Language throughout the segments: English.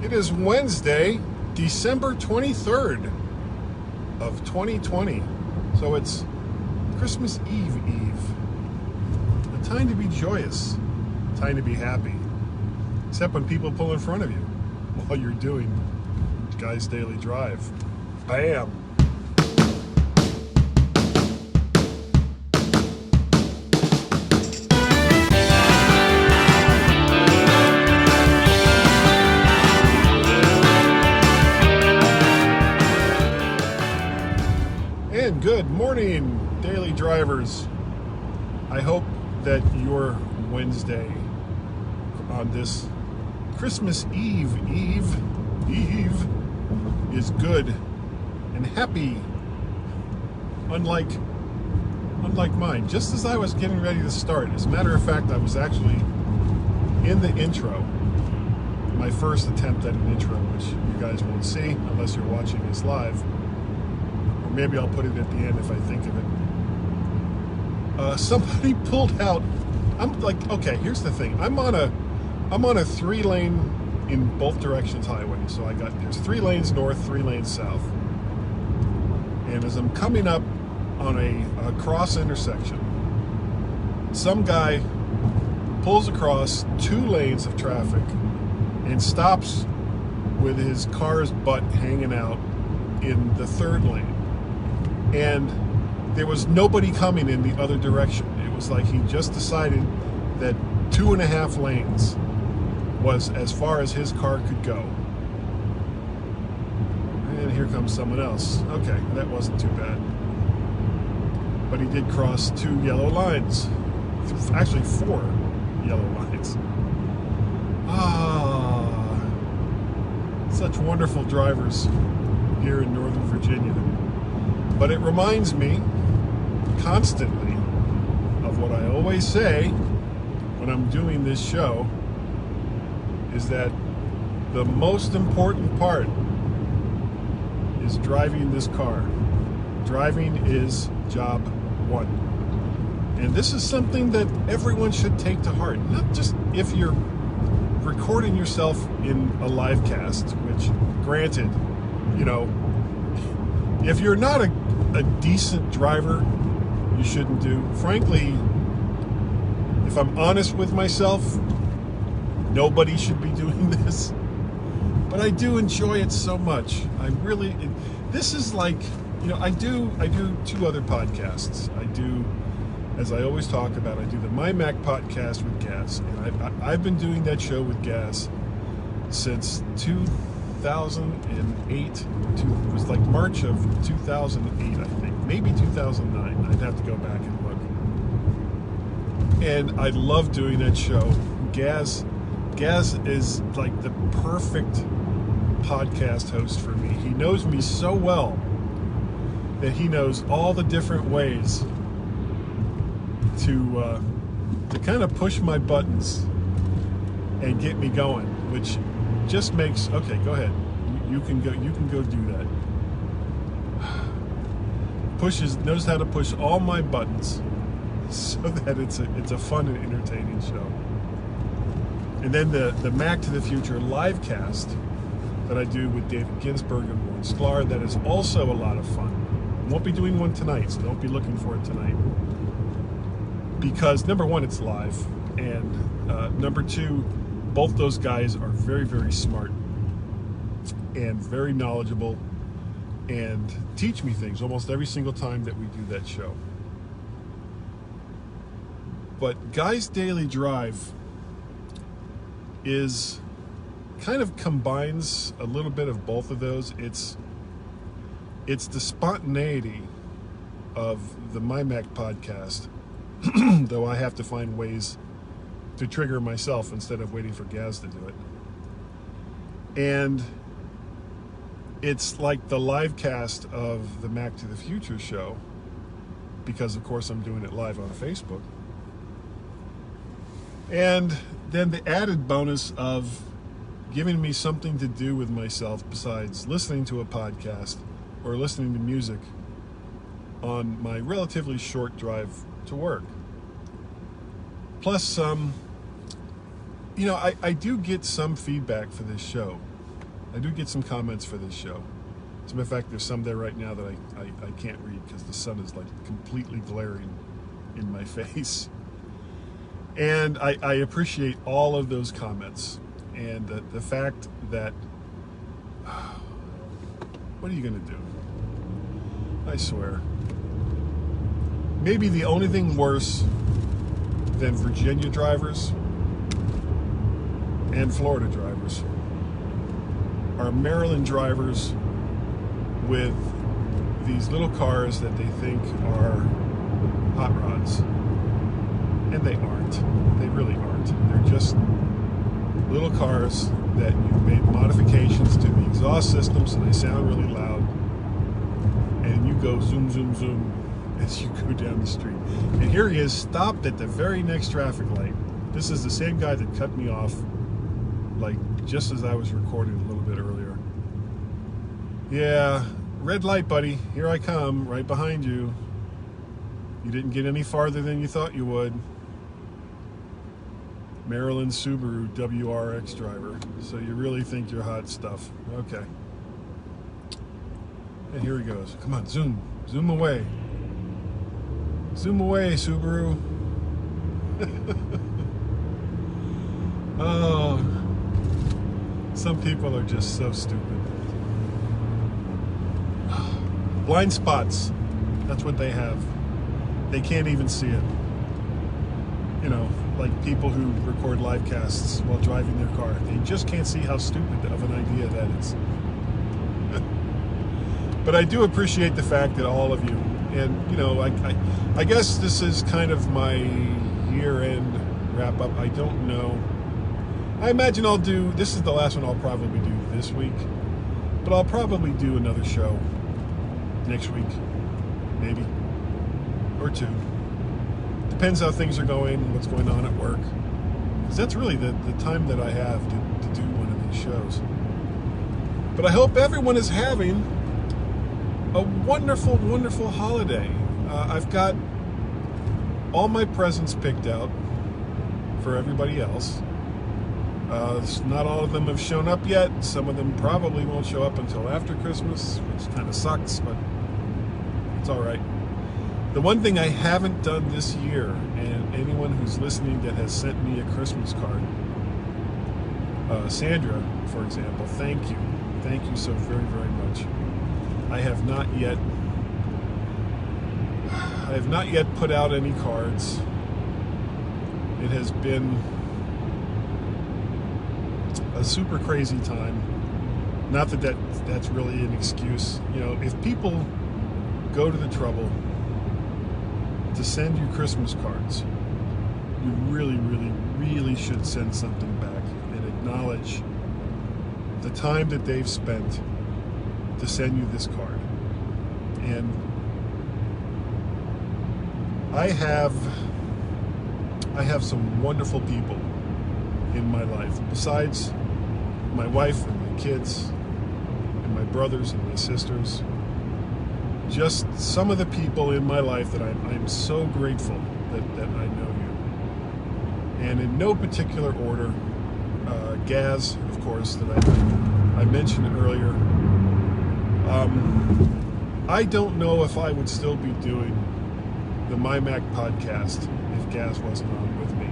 It is Wednesday, December 23rd of 2020. So it's Christmas Eve. A time to be joyous, a time to be happy. Except when people pull in front of you while you're doing Guy's Daily Drive. I am. And good morning, daily drivers. I hope that your Wednesday on this Christmas Eve is good and happy, unlike mine. Just as I was getting ready to start, as a matter of fact, I was actually in the intro, my first attempt at an intro, which you guys won't see unless you're watching this live. Maybe I'll put it at the end if I think of it. Somebody pulled out. I'm like, okay, here's the thing. I'm on a 3-lane in both directions highway. So there's 3 lanes north, 3 lanes south. And as I'm coming up on a cross intersection, some guy pulls across 2 lanes of traffic and stops with his car's butt hanging out in the 3rd lane. And there was nobody coming in the other direction. It was like he just decided that 2.5 lanes was as far as his car could go. And here comes someone else. Okay, that wasn't too bad. But he did cross 2 yellow lines. Actually, 4 yellow lines. Such wonderful drivers here in Northern Virginia. But it reminds me constantly of what I always say when I'm doing this show, is that the most important part is driving this car. Driving is job 1. And this is something that everyone should take to heart. Not just if you're recording yourself in a live cast, which granted, if you're not a decent driver, you shouldn't do. Frankly, if I'm honest with myself, nobody should be doing this. But I do enjoy it so much. This is like, I do 2 other podcasts. I do, as I always talk about, I do the MyMac Podcast with Gaz. And I've been doing that show with Gaz since 2008. It was like March of 2008, I think. Maybe 2009. I'd have to go back and look. And I love doing that show. Gaz is like the perfect podcast host for me. He knows me so well that he knows all the different ways to kind of push my buttons and get me going, which just makes, okay, go ahead. You can go do that. Knows how to push all my buttons so that it's a fun and entertaining show. And then the Mac to the Future live cast that I do with David Ginsburg and Warren Sklar, that is also a lot of fun. I won't be doing one tonight, so don't be looking for it tonight. Because number 1, it's live, and number 2, both those guys are very, very smart and very knowledgeable and teach me things almost every single time that we do that show. But Guy's Daily Drive is kind of combines a little bit of both of those. It's the spontaneity of the MyMac Podcast, though I have to find ways to trigger myself instead of waiting for Gaz to do it. And it's like the live cast of the Mac to the Future show, because of course I'm doing it live on Facebook. And then the added bonus of giving me something to do with myself besides listening to a podcast or listening to music on my relatively short drive to work. Plus, I do get some feedback for this show. I do get some comments for this show. As a matter of fact, there's some there right now that I can't read because the sun is like completely glaring in my face. And I appreciate all of those comments. And the fact that, what are you going to do? I swear. Maybe the only thing worse than Virginia drivers and Florida drivers are Maryland drivers with these little cars that they think are hot rods. And they aren't. They really aren't. They're just little cars that you've made modifications to the exhaust system so they sound really loud. And you go zoom, zoom, zoom as you go down the street. And here he is, stopped at the very next traffic light. This is the same guy that cut me off, like, just as I was recording a little bit earlier. Yeah, red light, buddy. Here I come, right behind you. You didn't get any farther than you thought you would. Maryland Subaru WRX driver. So you really think you're hot stuff. Okay. And here he goes. Come on, zoom. Zoom away. Zoom away, Subaru. Oh. Some people are just so stupid. Blind spots. That's what they have. They can't even see it. You know, like people who record live casts while driving their car. They just can't see how stupid of an idea that is. But I do appreciate the fact that all of you, and you know, I guess this is kind of my year-end wrap-up. I don't know. I imagine this is the last one I'll probably do this week, but I'll probably do another show next week, maybe, or two. Depends how things are going, what's going on at work. Because that's really the time that I have to do one of these shows. But I hope everyone is having a wonderful, wonderful holiday. I've got all my presents picked out for everybody else. Not all of them have shown up yet. Some of them probably won't show up until after Christmas, which kind of sucks, but it's all right. The one thing I haven't done this year, and anyone who's listening that has sent me a Christmas card, Sandra, for example, thank you. Thank you so very, very much. I have not yet put out any cards. It has been a super crazy time. Not that that's really an excuse. You know, if people go to the trouble to send you Christmas cards, you really, really, really should send something back and acknowledge the time that they've spent to send you this card. And I have some wonderful people in my life, besides my wife and my kids and my brothers and my sisters. Just some of the people in my life that I'm so grateful that I know you. And in no particular order, Gaz, of course, that I mentioned earlier. I don't know if I would still be doing the MyMac Podcast if Gaz wasn't on with me.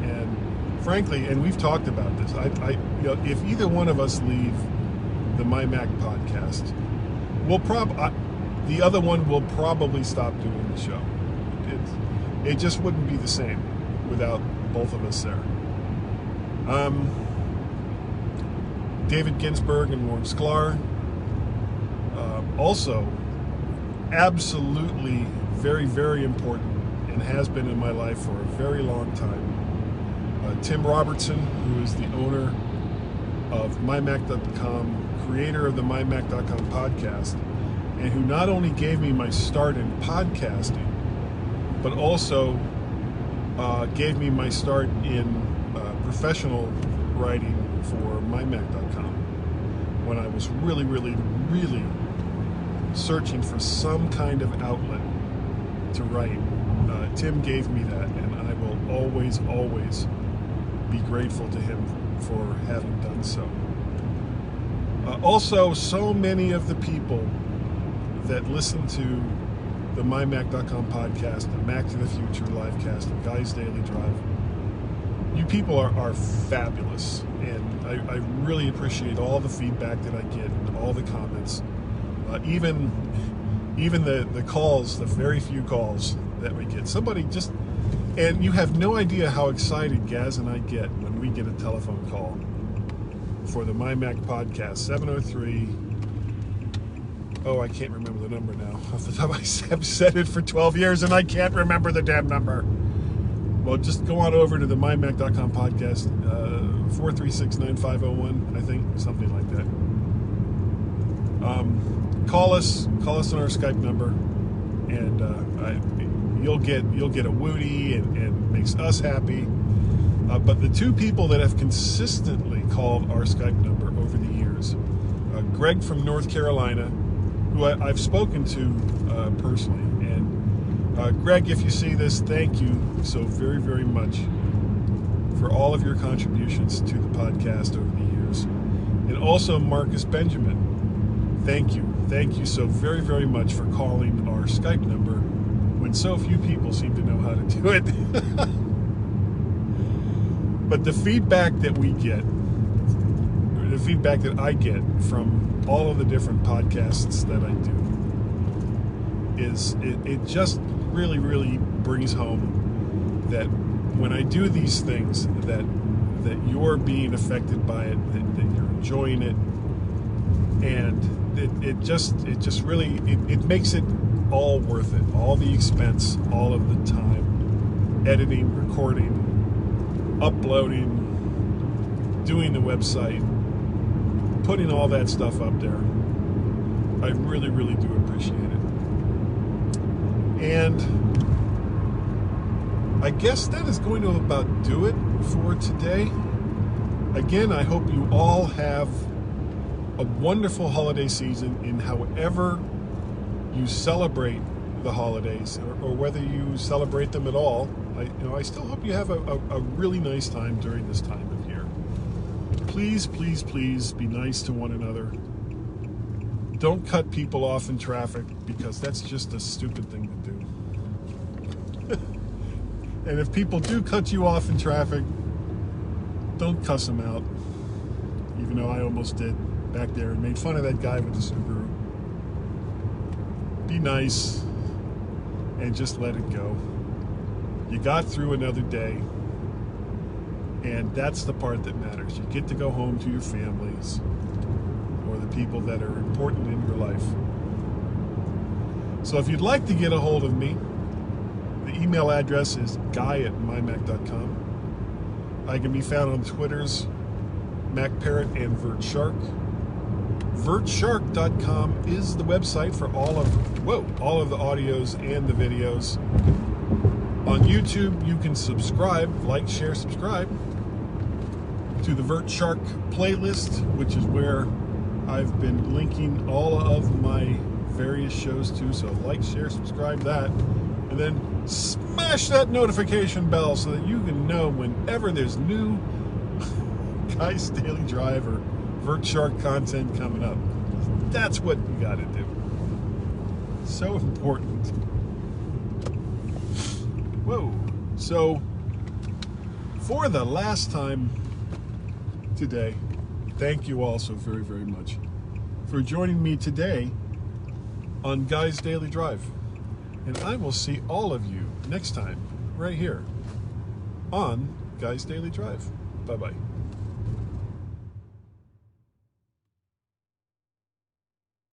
And frankly, and we've talked about this, you know, if either one of us leave the MyMac Podcast, the other one will probably stop doing the show. It just wouldn't be the same without both of us there. David Ginsburg and Warren Sklar. Also, absolutely very, very important and has been in my life for a very long time. Tim Robertson, who is the owner of MyMac.com, creator of the MyMac.com podcast, and who not only gave me my start in podcasting, but also gave me my start in professional writing for MyMac.com when I was really, really, really searching for some kind of outlet to write. Tim gave me that, and I will always, always be grateful to him for having done so. Also, so many of the people that listen to the MyMac.com podcast, the Mac to the Future livecast, and Guy's Daily Drive, you people are fabulous. And I really appreciate all the feedback that I get and all the comments. Even the calls, the very few calls that we get. Somebody just, and you have no idea how excited Gaz and I get when we get a telephone call for the MyMac Podcast, 703, I can't remember the number now. Off the top, I've said it for 12 years and I can't remember the damn number. Well, just go on over to the MyMac.com podcast, 436-9501, I think, something like that. Call us on our Skype number, and you'll get a woody and makes us happy. But the two people that have consistently called our Skype number over the years, Greg from North Carolina, who I've spoken to personally, and Greg, if you see this, thank you so very, very much for all of your contributions to the podcast over the years. And also Marcus Benjamin, thank you so very, very much for calling our Skype number when so few people seem to know how to do it. But the feedback that we get, the feedback that I get from all of the different podcasts that I do, it just really, really brings home that when I do these things, that you're being affected by it, that you're enjoying it, and it just really makes it all worth it. All the expense, all of the time, editing, recording, uploading, doing the website, putting all that stuff up there. I really, really do appreciate it. And I guess that is going to about do it for today. Again, I hope you all have a wonderful holiday season in however you celebrate the holidays, or whether you celebrate them at all. I still hope you have a really nice time during this time of year. Please, please, please be nice to one another. Don't cut people off in traffic, because that's just a stupid thing to do. And if people do cut you off in traffic, don't cuss them out. Even though I almost did back there and made fun of that guy with the Subaru. Be nice and just let it go. You got through another day, and that's the part that matters. You get to go home to your families or the people that are important in your life. So if you'd like to get a hold of me, the email address is guy@mymac.com. I can be found on Twitter's MacParrot and VertShark. VertShark.com is the website for all of the audios and the videos. On YouTube, you can subscribe, like, share, subscribe to the VertShark playlist, which is where I've been linking all of my various shows to. So like, share, subscribe that, and then smash that notification bell so that you can know whenever there's new Guy's Daily Drive or VertShark content coming up. That's what you got to do. So important. Whoa. So, for the last time today, thank you all so very, very much for joining me today on Guy's Daily Drive. And I will see all of you next time, right here on Guy's Daily Drive. Bye-bye.